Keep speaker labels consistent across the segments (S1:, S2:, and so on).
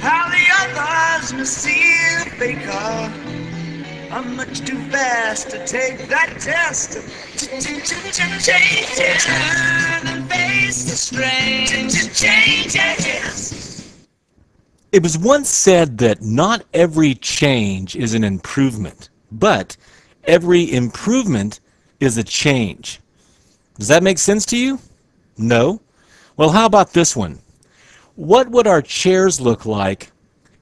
S1: how the others must see if they are. I'm much too fast to take that test. Changes, turn and face the strange changes.
S2: It was once said that not every change is an improvement, but every improvement is a change. Does that make sense to you? No? Well, how about this one? What would our chairs look like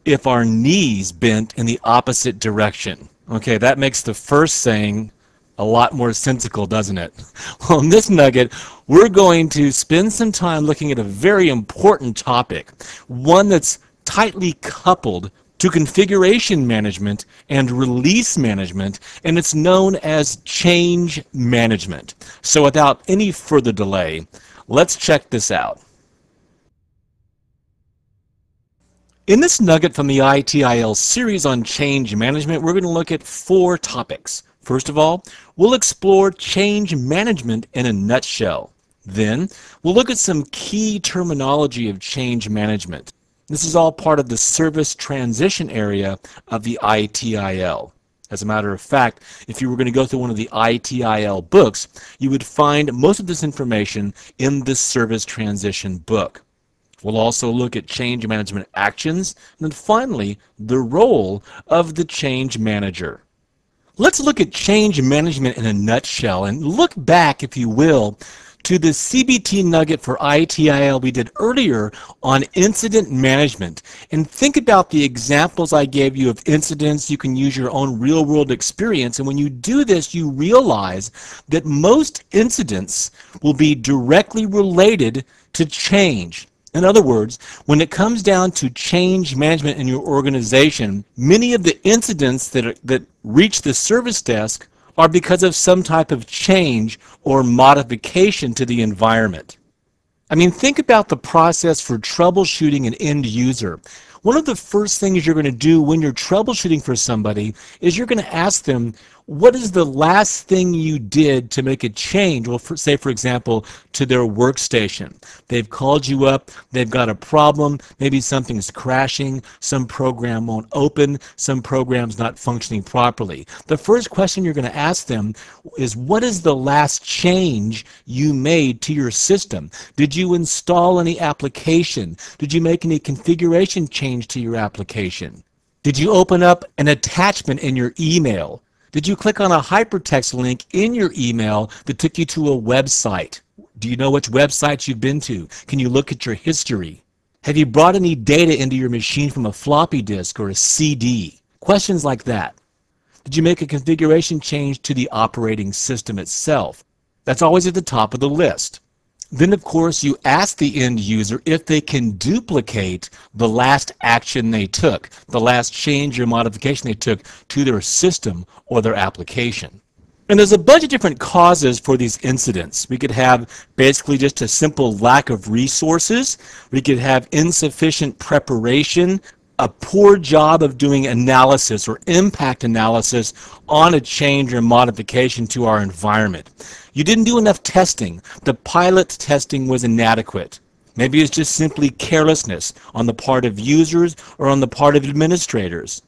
S2: if our knees bent in the opposite direction? Okay, that makes the first saying a lot more sensical, doesn't it? Well, in this nugget, we're going to spend some time looking at a very important topic, one that's tightly coupled to configuration management and release management, and it's known as change management. So without any further delay, let's check this out. In this nugget from the ITIL series on change management, we're going to look at 4 topics. First of all, we'll explore change management in a nutshell. Then, we'll look at some key terminology of change management. This is all part of the service transition area of the ITIL. As a matter of fact, if you were going to go through one of the ITIL books, you would find most of this information in the service transition book. We'll also look at change management actions, and then finally, the role of the change manager. Let's look at change management in a nutshell and look back, if you will, to the CBT nugget for ITIL we did earlier on incident management. And think about the examples I gave you of incidents. You can use your own real-world experience. And when you do this, you realize that most incidents will be directly related to change. In other words, when it comes down to change management in your organization, many of the incidents that reach the service desk are because of some type of change or modification to the environment. I mean, think about the process for troubleshooting an end user. One of the first things you're going to do when you're troubleshooting for somebody is you're going to ask them, what is the last thing you did to make a change? Well, say, for example, to their workstation. They've called you up, they've got a problem, maybe something's crashing, some program won't open, some program's not functioning properly. The first question you're going to ask them is, what is the last change you made to your system? Did you install any application? Did you make any configuration change to your application? Did you open up an attachment in your email? Did you click on a hypertext link in your email that took you to a website? Do you know which websites you've been to? Can you look at your history? Have you brought any data into your machine from a floppy disk or a CD? Questions like that. Did you make a configuration change to the operating system itself? That's always at the top of the list. Then, of course, you ask the end user if they can duplicate the last action they took, the last change or modification they took to their system or their application. And there's a bunch of different causes for these incidents. We could have basically just a simple lack of resources. We could have insufficient preparation, a poor job of doing analysis or impact analysis on a change or modification to our environment. You didn't do enough testing. The pilot testing was inadequate. Maybe it's just simply carelessness on the part of users or on the part of administrators.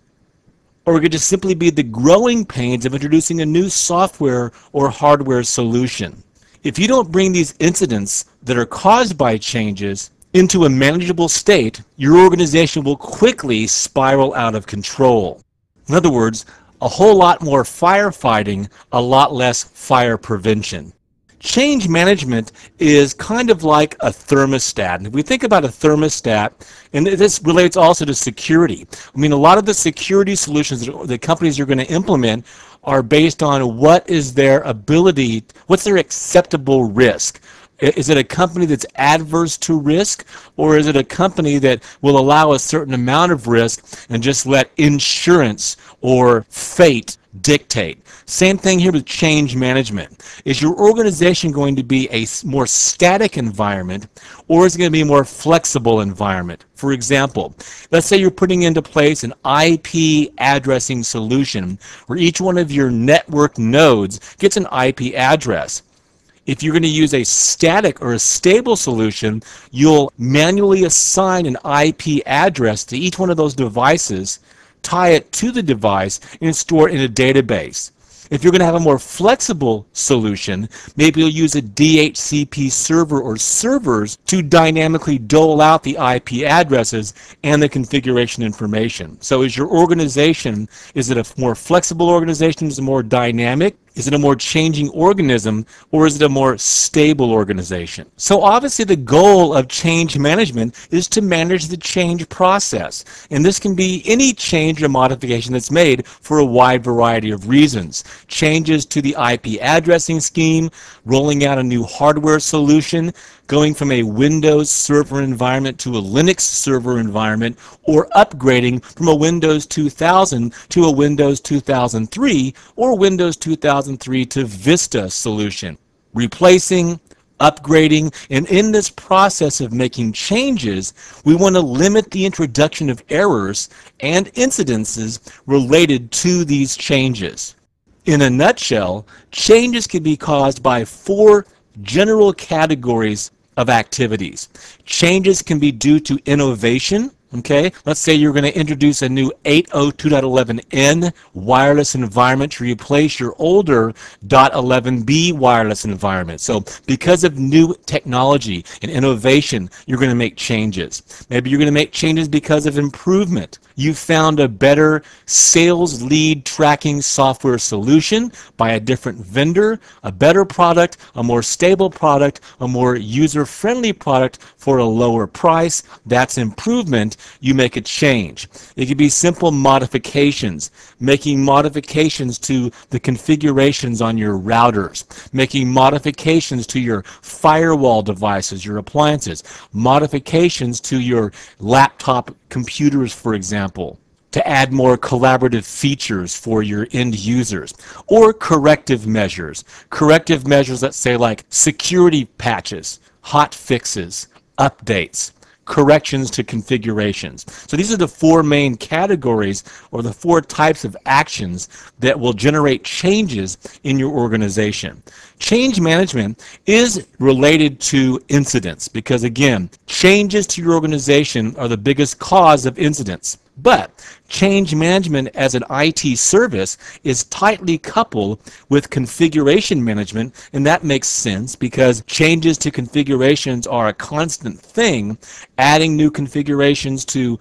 S2: Or it could just simply be the growing pains of introducing a new software or hardware solution. If you don't bring these incidents that are caused by changes into a manageable state, your organization will quickly spiral out of control. In other words, a whole lot more firefighting, a lot less fire prevention. Change management is kind of like a thermostat. And if we think about a thermostat, and this relates also to security. I mean, a lot of the security solutions that companies are going to implement are based on what is their ability, what's their acceptable risk. Is it a company that's adverse to risk, or is it a company that will allow a certain amount of risk and just let insurance or fate dictate? Same thing here with change management. Is your organization going to be a more static environment, or is it going to be a more flexible environment? For example, let's say you're putting into place an IP addressing solution where each one of your network nodes gets an IP address. If you're going to use a static or a stable solution, you'll manually assign an IP address to each one of those devices, tie it to the device, and store it in a database. If you're going to have a more flexible solution, maybe you'll use a DHCP server or servers to dynamically dole out the IP addresses and the configuration information. So is your organization, is it a more flexible organization? Is it more dynamic? Is it a more changing organism, or is it a more stable organization? So obviously the goal of change management is to manage the change process. And this can be any change or modification that's made for a wide variety of reasons. Changes to the IP addressing scheme, rolling out a new hardware solution, going from a Windows server environment to a Linux server environment, or upgrading from a Windows 2000 to a Windows 2003 or Windows 2003 to Vista solution. Replacing, upgrading, and in this process of making changes, we want to limit the introduction of errors and incidences related to these changes. In a nutshell, changes can be caused by 4 general categories of activities. Changes can be due to innovation. Okay, let's say you're going to introduce a new 802.11n wireless environment to replace your older .11b wireless environment. So because of new technology and innovation, you're going to make changes. Maybe you're going to make changes because of improvement. You found a better sales lead tracking software solution by a different vendor, a better product, a more stable product, a more user-friendly product for a lower price. That's improvement. You make a change. It could be simple modifications, making modifications to the configurations on your routers, making modifications to your firewall devices, your appliances, modifications to your laptop computers, for example, to add more collaborative features for your end users, or corrective measures. Corrective measures, let's say, like security patches, hot fixes, updates, corrections to configurations. So these are the 4 main categories, or the 4 types of actions that will generate changes in your organization. Change management is related to incidents because, again, changes to your organization are the biggest cause of incidents. But change management as an IT service is tightly coupled with configuration management, and that makes sense because changes to configurations are a constant thing. Adding new configurations to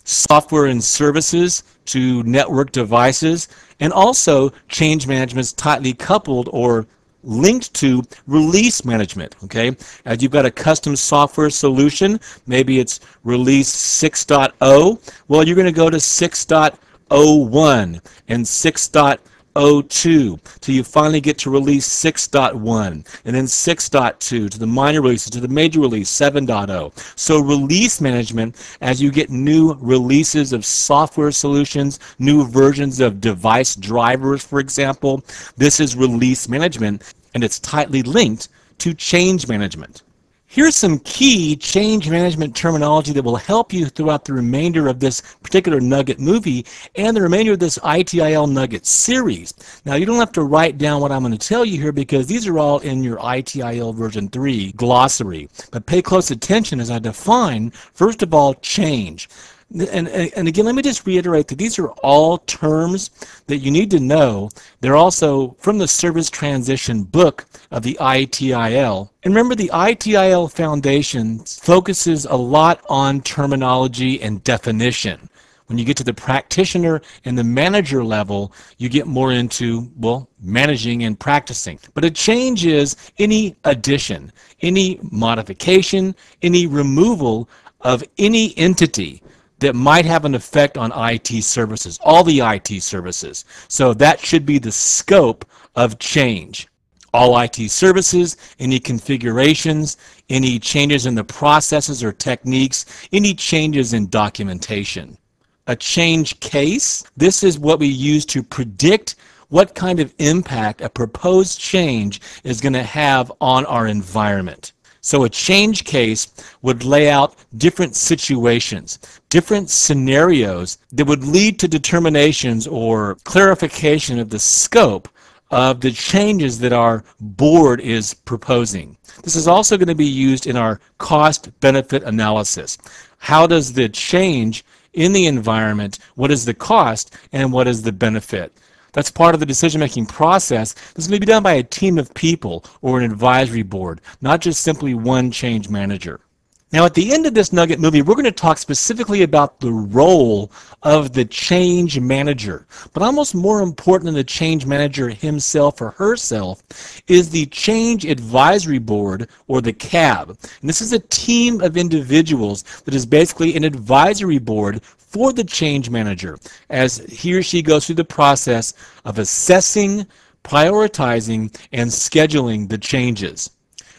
S2: software and services, to network devices, and also change management is tightly coupled or linked to release management. Okay, as you've got a custom software solution, maybe it's release 6.0. Well, you're going to go to 6.01 and 6.02 till you finally get to release 6.1, and then 6.2 to the minor releases, to the major release 7.0. So release management, as you get new releases of software solutions, new versions of device drivers, for example, this is release management, and it's tightly linked to change management. Here's some key change management terminology that will help you throughout the remainder of this particular Nugget movie and the remainder of this ITIL Nugget series. Now, you don't have to write down what I'm going to tell you here because these are all in your ITIL version 3 glossary. But pay close attention as I define, first of all, change. And again, let me just reiterate that these are all terms that you need to know. They're also from the Service Transition book of the ITIL. And remember, the ITIL Foundation focuses a lot on terminology and definition. When you get to the practitioner and the manager level, you get more into, well, managing and practicing. But a change is any addition, any modification, any removal of any entity that might have an effect on IT services, all the IT services. So that should be the scope of change. All IT services, any configurations, any changes in the processes or techniques, any changes in documentation. A change case, this is what we use to predict what kind of impact a proposed change is going to have on our environment. So a change case would lay out different situations, different scenarios that would lead to determinations or clarification of the scope of the changes that our board is proposing. This is also going to be used in our cost-benefit analysis. How does the change in the environment, what is the cost and what is the benefit? That's part of the decision-making process. This is going to be done by a team of people or an advisory board, not just simply one change manager. Now, at the end of this Nugget movie, we're going to talk specifically about the role of the change manager. But almost more important than the change manager himself or herself is the change advisory board, or the CAB. And this is a team of individuals that is basically an advisory board for the change manager as he or she goes through the process of assessing, prioritizing, and scheduling the changes.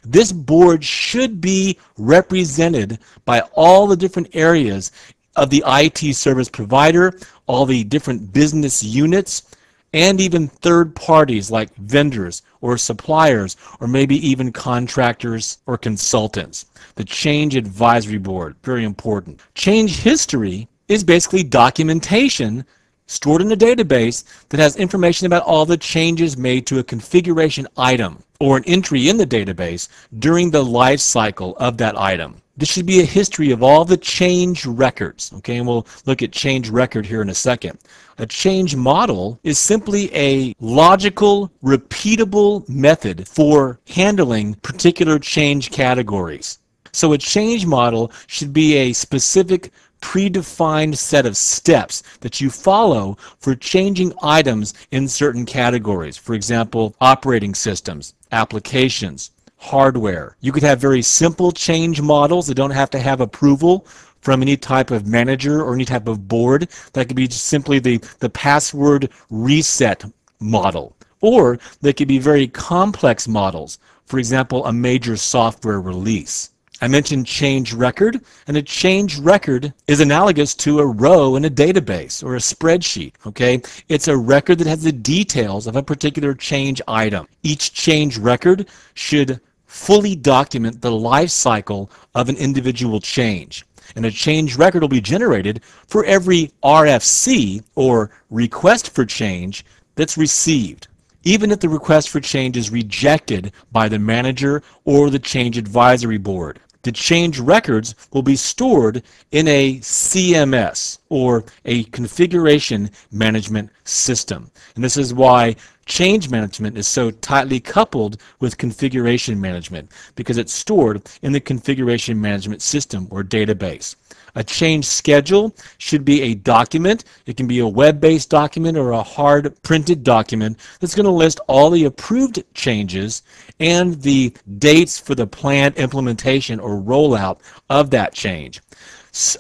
S2: This board should be represented by all the different areas of the IT service provider, all the different business units, and even third parties like vendors or suppliers, or maybe even contractors or consultants. The Change Advisory Board, very important. Change history is basically documentation stored in a database that has information about all the changes made to a configuration item or an entry in the database during the life cycle of that item. This should be a history of all the change records, okay? And we'll look at change record here in a second. A change model is simply a logical, repeatable method for handling particular change categories. So a change model should be a specific predefined set of steps that you follow for changing items in certain categories. For example, operating systems, applications, hardware. You could have very simple change models that don't have to have approval from any type of manager or any type of board. That could be just simply the password reset model. Or they could be very complex models. For example, a major software release. I mentioned change record, and a change record is analogous to a row in a database or a spreadsheet, okay? It's a record that has the details of a particular change item. Each change record should fully document the life cycle of an individual change. And a change record will be generated for every RFC, or request for change, that's received, even if the request for change is rejected by the manager or the change advisory board. The change records will be stored in a CMS, or a configuration management system. And this is why change management is so tightly coupled with configuration management, because it's stored in the configuration management system or database. A change schedule should be a document. It can be a web-based document or a hard printed document that's going to list all the approved changes and the dates for the planned implementation or rollout of that change.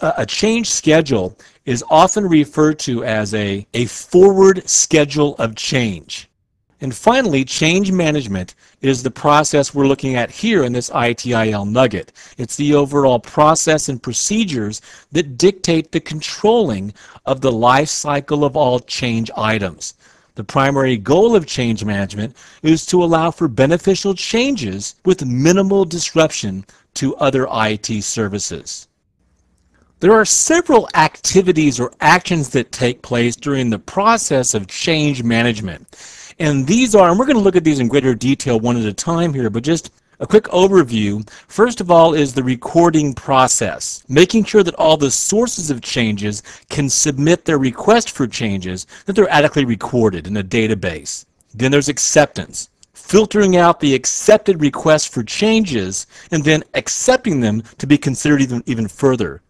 S2: A change schedule is often referred to as a forward schedule of change. And finally, change management is the process we're looking at here in this ITIL nugget. It's the overall process and procedures that dictate the controlling of the life cycle of all change items. The primary goal of change management is to allow for beneficial changes with minimal disruption to other IT services. There are several activities or actions that take place during the process of change management. And these are, and we're going to look at these in greater detail one at a time here, but just a quick overview. First of all is the recording process, making sure that all the sources of changes can submit their request for changes, that they're adequately recorded in a database. Then there's acceptance, filtering out the accepted requests for changes and then accepting them to be considered even further.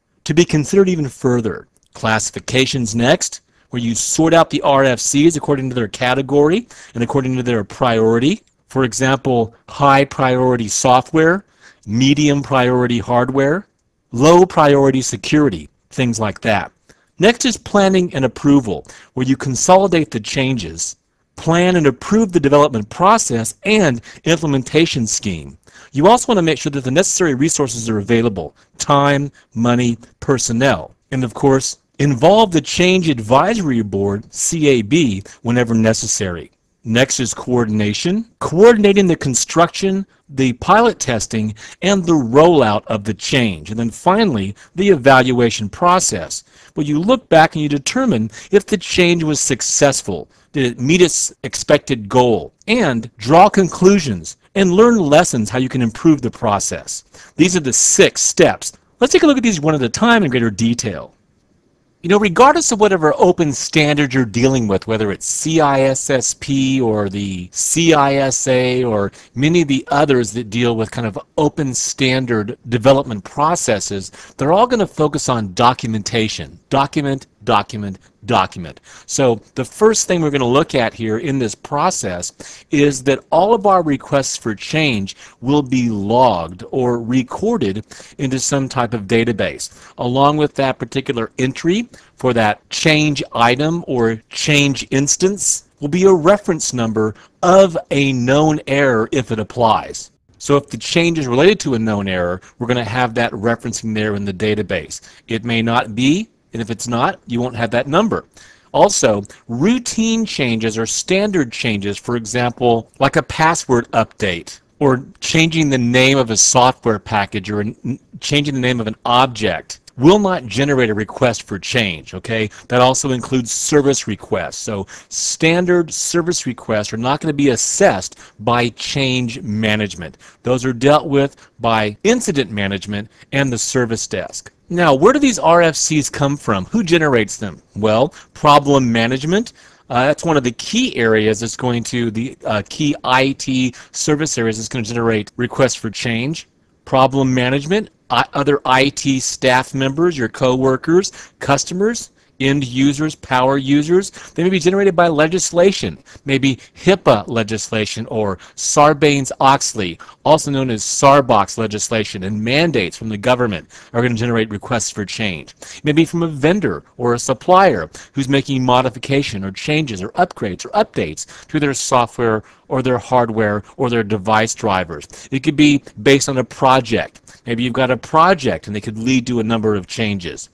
S2: Classifications next, where you sort out the RFCs according to their category and according to their priority. For example, high priority software, medium priority hardware, low priority security, things like that. Next is planning and approval, where you consolidate the changes, plan and approve the development process and implementation scheme. You also want to make sure that the necessary resources are available: time, money, personnel, and of course, involve the Change Advisory Board, CAB, whenever necessary. Next is coordination, coordinating the construction, the pilot testing, and the rollout of the change. And then finally, the evaluation process, where you look back and you determine if the change was successful, did it meet its expected goal, and draw conclusions and learn lessons how you can improve the process. These are the 6 steps. Let's take a look at these one at a time in greater detail. You know, regardless of whatever open standard you're dealing with, whether it's CISSP or the CISA or many of the others that deal with kind of open standard development processes, they're all going to focus on documentation. Document, document, document. So the first thing we're going to look at here in this process is that all of our requests for change will be logged or recorded into some type of database. Along with that particular entry for that change item or change instance will be a reference number of a known error if it applies. So if the change is related to a known error, we're going to have that referencing there in the database. It may not be, and if it's not, you won't have that number. Also, routine changes or standard changes, for example, like a password update or changing the name of a software package or changing the name of an object, will not generate a request for change, okay? That also includes service requests. So standard service requests are not going to be assessed by change management. Those are dealt with by incident management and the service desk. Now, where do these RFCs come from? Who generates them? Well, problem management. That's one of the key areas that's going to, the key IT service areas that's going to generate requests for change. Problem management, other IT staff members, your coworkers, customers, end users, power users. They may be generated by legislation, maybe HIPAA legislation or Sarbanes-Oxley, also known as Sarbox legislation, and mandates from the government are going to generate requests for change. Maybe from a vendor or a supplier who's making modification or changes or upgrades or updates to their software or their hardware or their device drivers. It could be based on a project. Maybe you've got a project and they could lead to a number of changes.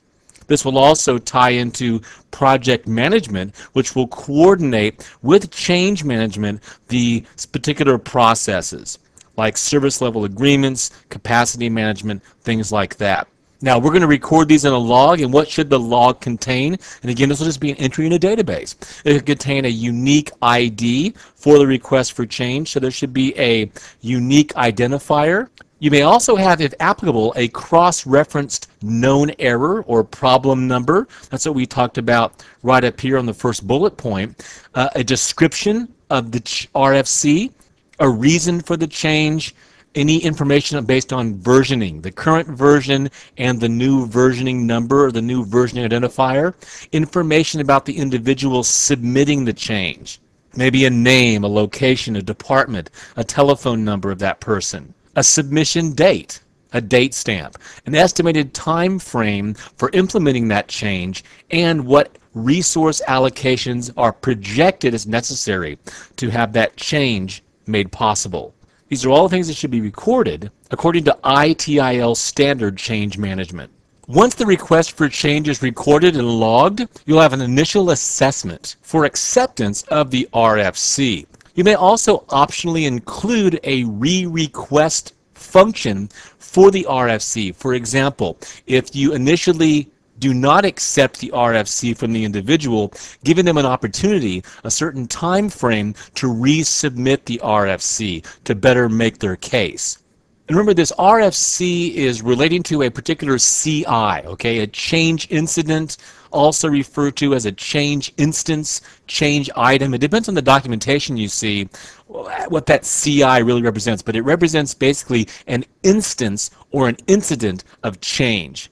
S2: This will also tie into project management, which will coordinate with change management the particular processes, like service level agreements, capacity management, things like that. Now, we're going to record these in a log, and what should the log contain? And again, this will just be an entry in a database. It could contain a unique ID for the request for change, so there should be a unique identifier. You may also have, if applicable, a cross-referenced known error or problem number. That's what we talked about right up here on the first bullet point. A description of the RFC, a reason for the change, any information based on versioning, the current version and the new versioning number or the new versioning identifier, information about the individual submitting the change, maybe a name, a location, a department, a telephone number of that person, a submission date, a date stamp, an estimated time frame for implementing that change, and what resource allocations are projected as necessary to have that change made possible. These are all things that should be recorded according to ITIL standard change management. Once the request for change is recorded and logged, you'll have an initial assessment for acceptance of the RFC. You may also optionally include a re-request function for the RFC. For example, if you initially do not accept the RFC from the individual, giving them an opportunity, a certain time frame to resubmit the RFC to better make their case. And remember, this RFC is relating to a particular CI, okay, a change incident, also referred to as a change instance, change item. It depends on the documentation you see what that CI really represents, but it represents basically an instance or an incident of change.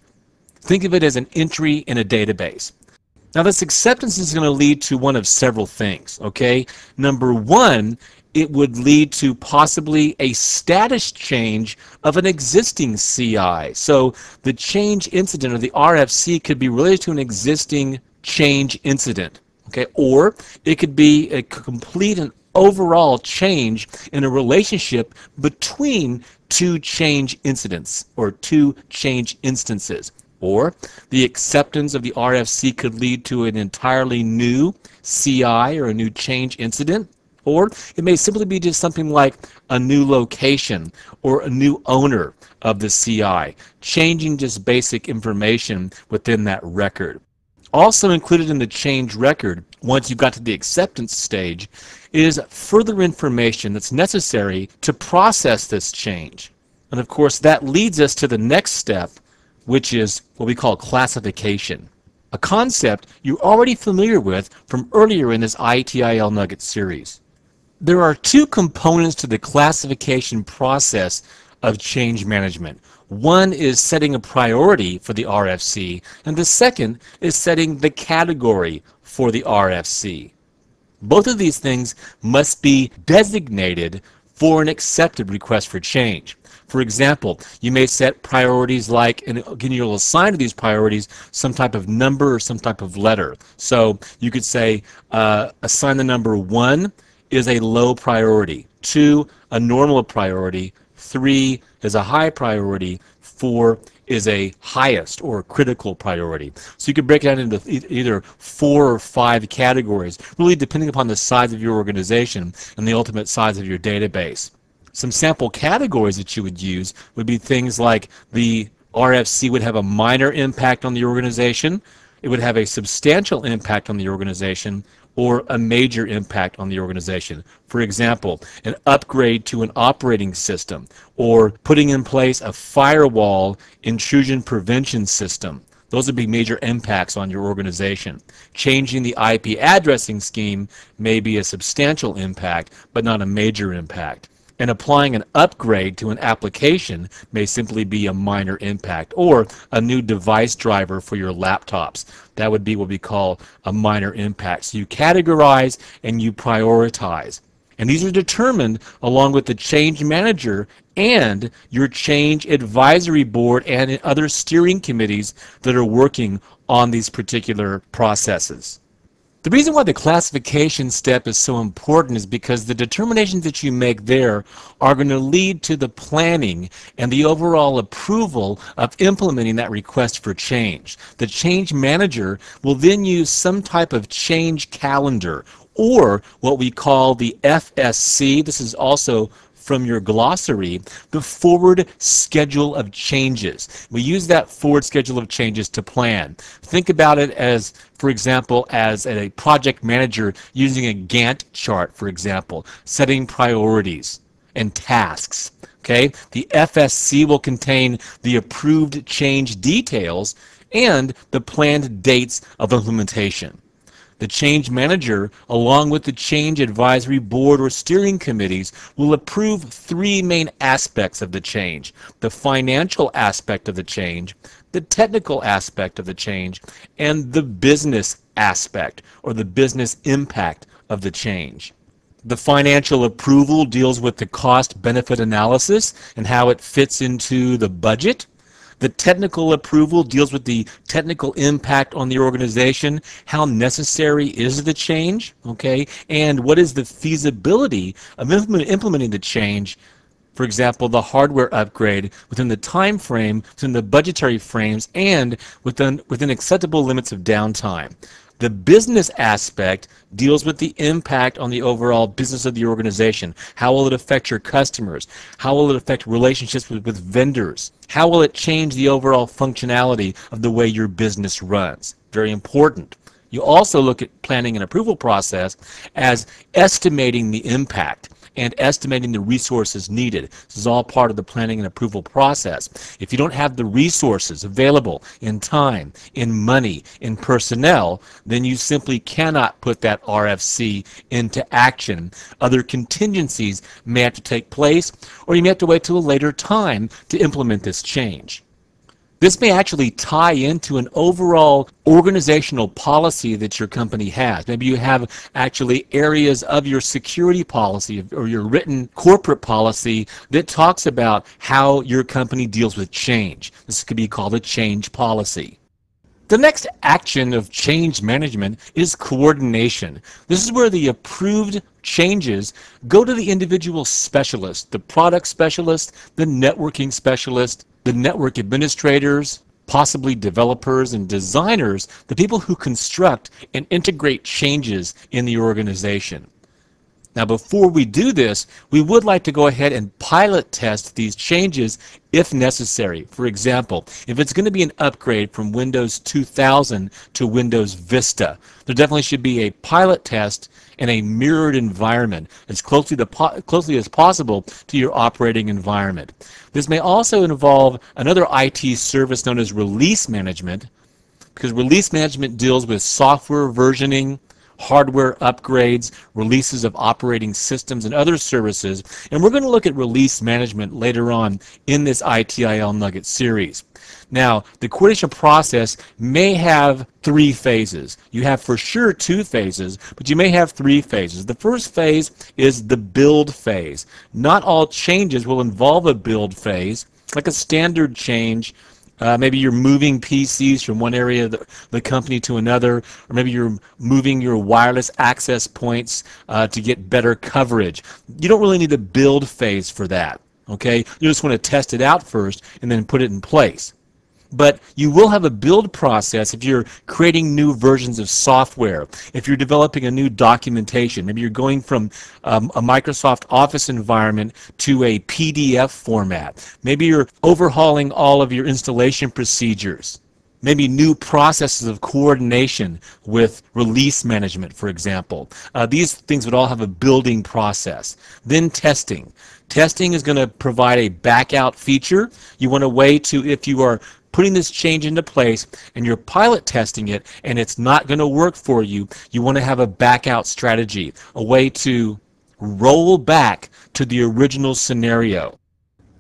S2: Think of it as an entry in a database. Now, this acceptance is going to lead to one of several things, okay? Number one, it would lead to possibly a status change of an existing CI. So the change incident or the RFC could be related to an existing change incident, okay? Or it could be a complete and overall change in a relationship between two change incidents or two change instances. Or the acceptance of the RFC could lead to an entirely new CI or a new change incident. Or it may simply be just something like a new location or a new owner of the CI, changing just basic information within that record. Also included in the change record, once you've got to the acceptance stage, is further information that's necessary to process this change. And of course, that leads us to the next step, which is what we call classification, a concept you're already familiar with from earlier in this ITIL Nugget series. There are two components to the classification process of change management. One is setting a priority for the RFC, and the second is setting the category for the RFC. Both of these things must be designated for an accepted request for change. For example, you may set priorities like, and again, you'll assign to these priorities some type of number or some type of letter. So you could say, assign the number 1 is a low priority, 2 a normal priority, 3 is a high priority, 4 is a highest or critical priority. So you could break it down into either 4 or 5 categories, really depending upon the size of your organization and the ultimate size of your database. Some sample categories that you would use would be things like the RFC would have a minor impact on the organization, it would have a substantial impact on the organization, or a major impact on the organization. For example, an upgrade to an operating system, or putting in place a firewall intrusion prevention system. Those would be major impacts on your organization. Changing the IP addressing scheme may be a substantial impact, but not a major impact. And applying an upgrade to an application may simply be a minor impact, or a new device driver for your laptops. That would be what we call a minor impact. So you categorize and you prioritize. And these are determined along with the change manager and your change advisory board and other steering committees that are working on these particular processes. The reason why the classification step is so important is because the determinations that you make there are going to lead to the planning and the overall approval of implementing that request for change. The change manager will then use some type of change calendar, or what we call the FSC. This is also from your glossary, the forward schedule of changes. We use that forward schedule of changes to plan. Think about it as, for example, as a project manager using a Gantt chart, for example, setting priorities and tasks. Okay? The FSC will contain the approved change details and the planned dates of implementation. The change manager, along with the change advisory board or steering committees, will approve 3 main aspects of the change: the financial aspect of the change, the technical aspect of the change, and the business aspect or the business impact of the change. The financial approval deals with the cost-benefit analysis and how it fits into the budget. The technical approval deals with the technical impact on the organization, how necessary is the change, okay, and what is the feasibility of implementing the change. For example, the hardware upgrade within the time frame, within the budgetary frames, and within acceptable limits of downtime. The business aspect deals with the impact on the overall business of the organization. How will it affect your customers? How will it affect relationships with vendors? How will it change the overall functionality of the way your business runs? Very important. You also look at planning and approval process as estimating the impact and estimating the resources needed. This is all part of the planning and approval process. If you don't have the resources available in time, in money, in personnel, then you simply cannot put that RFC into action. Other contingencies may have to take place, or you may have to wait till a later time to implement this change. This may actually tie into an overall organizational policy that your company has. Maybe you have actually areas of your security policy or your written corporate policy that talks about how your company deals with change. This could be called a change policy. The next action of change management is coordination. This is where the approved changes go to the individual specialist, the product specialist, the networking specialist, the network administrators, possibly developers and designers, the people who construct and integrate changes in the organization. Now, before we do this, we would like to go ahead and pilot test these changes if necessary. For example, if it's going to be an upgrade from Windows 2000 to Windows Vista, there definitely should be a pilot test in a mirrored environment as closely as possible to your operating environment. This may also involve another IT service known as release management, because release management deals with software versioning, hardware upgrades, releases of operating systems, and other services. And we're going to look at release management later on in this ITIL Nugget series. Now, the coordination process may have 3 phases. You have for sure 2 phases, but you may have 3 phases. The first phase is the build phase. Not all changes will involve a build phase, like a standard change. Maybe you're moving PCs from one area of the company to another, or maybe you're moving your wireless access points to get better coverage. You don't really need a build phase for that, okay? You just want to test it out first and then put it in place. But you will have a build process if you're creating new versions of software, if you're developing a new documentation. Maybe you're going from a Microsoft Office environment to a PDF format. Maybe you're overhauling all of your installation procedures. Maybe new processes of coordination with release management, for example. These things would all have a building process. Then testing. Testing is going to provide a back-out feature. You want a way to, if you are putting this change into place and you're pilot testing it and it's not going to work for you, you want to have a back-out strategy, a way to roll back to the original scenario.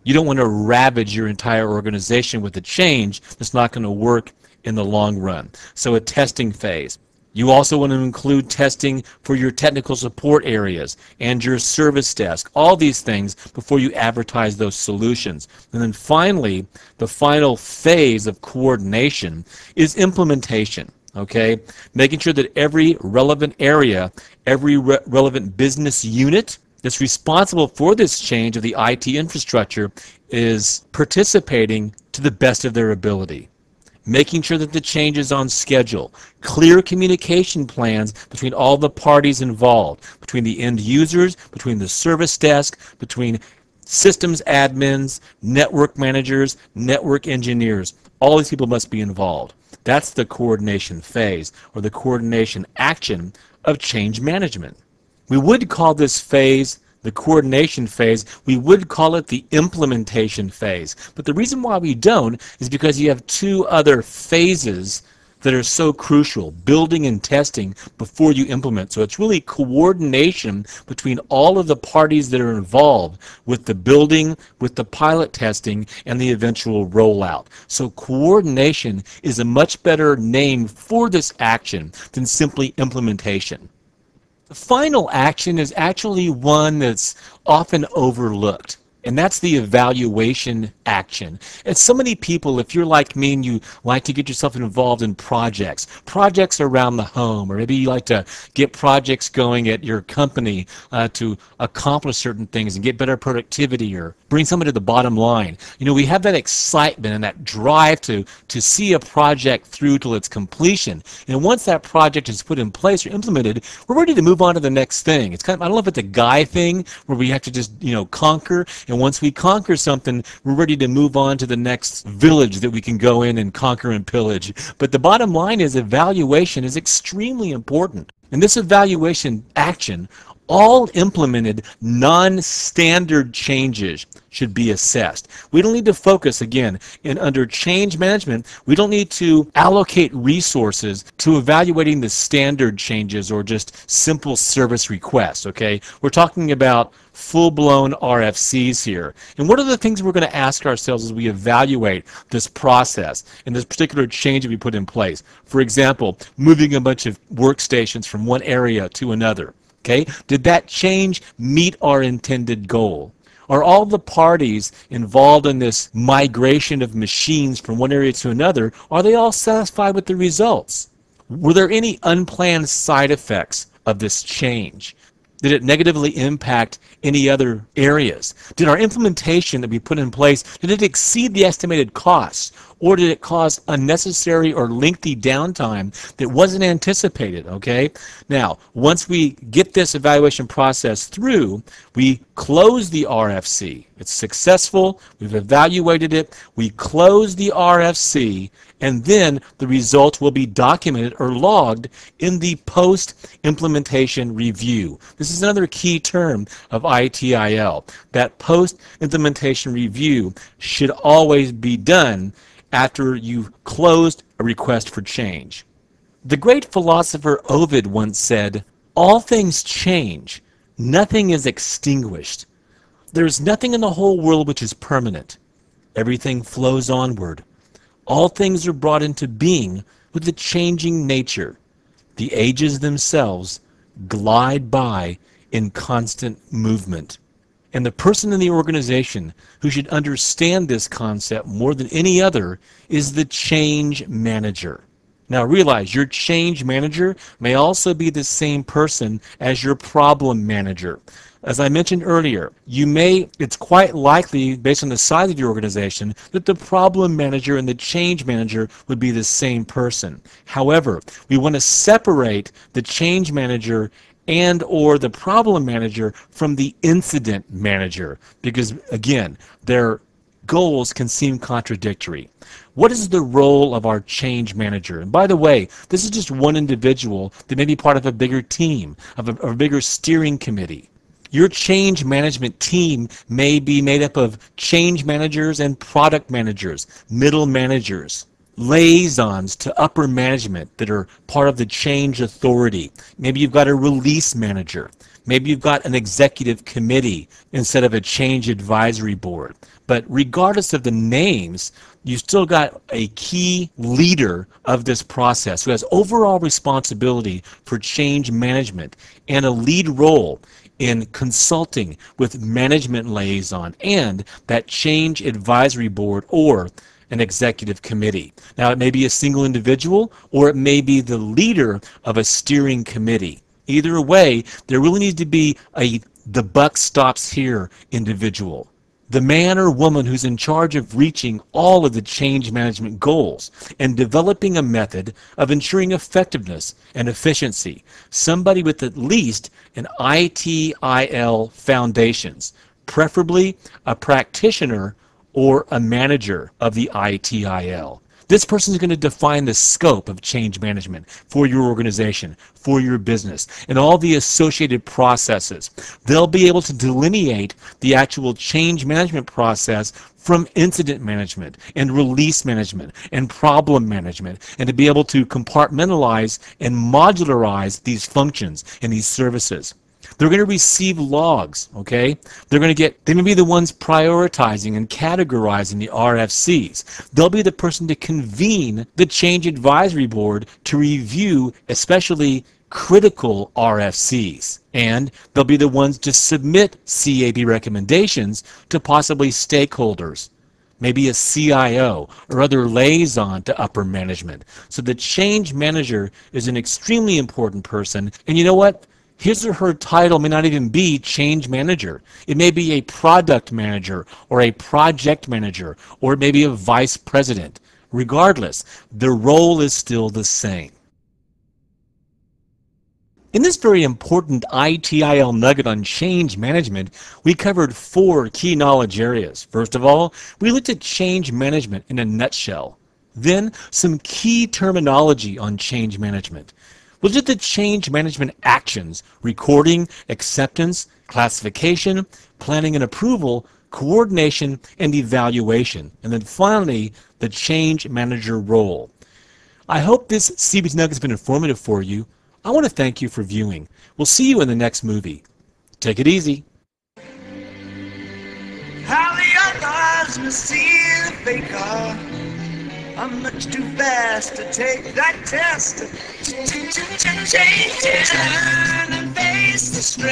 S2: You don't want to ravage your entire organization with a change that's not going to work in the long run. So a testing phase. You also want to include testing for your technical support areas and your service desk, all these things before you advertise those solutions. And then finally, the final phase of coordination is implementation. Okay, making sure that every relevant area, every relevant business unit that's responsible for this change of the IT infrastructure is participating to the best of their ability. Making sure that the change is on schedule, clear communication plans between all the parties involved, between the end users, between the service desk, between systems admins, network managers, network engineers. All these people must be involved. That's the coordination phase, or the coordination action of change management. We would call this phase the coordination phase. We would call it the implementation phase. But the reason why we don't is because you have 2 other phases that are so crucial, building and testing before you implement. So it's really coordination between all of the parties that are involved with the building, with the pilot testing, and the eventual rollout. So coordination is a much better name for this action than simply implementation. The final action is actually one that's often overlooked, and that's the evaluation action. And so many people, if you're like me and you like to get yourself involved in projects around the home, or maybe you like to get projects going at your company to accomplish certain things and get better productivity or bring something to the bottom line. You know, we have that excitement and that drive to see a project through till its completion. And once that project is put in place or implemented, we're ready to move on to the next thing. It's kind of, I don't know if it's a guy thing where we have to just, conquer. And once we conquer something, we're ready to move on to the next village that we can go in and conquer and pillage. But the bottom line is evaluation is extremely important. And this evaluation action, all implemented non-standard changes should be assessed. We don't need to focus, again, under change management, we don't need to allocate resources to evaluating the standard changes or just simple service requests, okay? We're talking about full-blown RFCs here. And what are the things we're going to ask ourselves as we evaluate this process and this particular change that we put in place? For example, moving a bunch of workstations from one area to another. Okay, did that change meet our intended goal? Are all the parties involved in this migration of machines from one area to another, are they all satisfied with the results? Were there any unplanned side effects of this change? Did it negatively impact any other areas? Did our implementation that we put in place, did it exceed the estimated costs? or did it cause unnecessary or lengthy downtime that wasn't anticipated, okay? Now, once we get this evaluation process through, we close the RFC. It's successful, we've evaluated it, we close the RFC, and then the results will be documented or logged in the post-implementation review. This is another key term of ITIL. That post-implementation review should always be done after you've closed a request for change. The great philosopher Ovid once said, "All things change. Nothing is extinguished. There is nothing in the whole world which is permanent. Everything flows onward. All things are brought into being with a changing nature. The ages themselves glide by in constant movement." And the person in the organization who should understand this concept more than any other is the change manager. Now realize your change manager may also be the same person as your problem manager. As I mentioned earlier, it's quite likely, based on the size of your organization, that the problem manager and the change manager would be the same person. However, we want to separate the change manager and or the problem manager from the incident manager, because again, their goals can seem contradictory. What is the role of our change manager? And by the way, this is just one individual that may be part of a bigger team, of a bigger steering committee. Your change management team may be made up of change managers and product managers, middle managers, liaisons to upper management that are part of the change authority. Maybe you've got a release manager. Maybe you've got an executive committee instead of a change advisory board. But regardless of the names, you still got a key leader of this process who has overall responsibility for change management and a lead role in consulting with management liaison and that change advisory board or an executive committee. Now, it may be a single individual or it may be the leader of a steering committee. Either way, there really needs to be the buck stops here individual. The man or woman who's in charge of reaching all of the change management goals and developing a method of ensuring effectiveness and efficiency. Somebody with at least an ITIL foundations, preferably a practitioner or a manager of the ITIL. This person is going to define the scope of change management for your organization, for your business, and all the associated processes. They'll be able to delineate the actual change management process from incident management and release management and problem management, and to be able to compartmentalize and modularize these functions and these services. They're going to receive logs, okay? They may be the ones prioritizing and categorizing the RFCs. They'll be the person to convene the change advisory board to review especially critical RFCs. And they'll be the ones to submit CAB recommendations to possibly stakeholders, maybe a CIO or other liaison to upper management. So the change manager is an extremely important person. And you know what? His or her title may not even be change manager. It may be a product manager or a project manager, or it may be a vice president. Regardless, the role is still the same. In this very important ITIL nugget on change management, we covered 4 key knowledge areas. First of all, we looked at change management in a nutshell. Then, some key terminology on change management. We looked at the change management actions: recording, acceptance, classification, planning and approval, coordination, and evaluation. And then finally, the change manager role. I hope this CBT nugget has been informative for you. I want to thank you for viewing. We'll see you in the next movie. Take it easy.
S1: How the others must see the faker. I'm much too fast to take that test. Change it, turn and face the strain.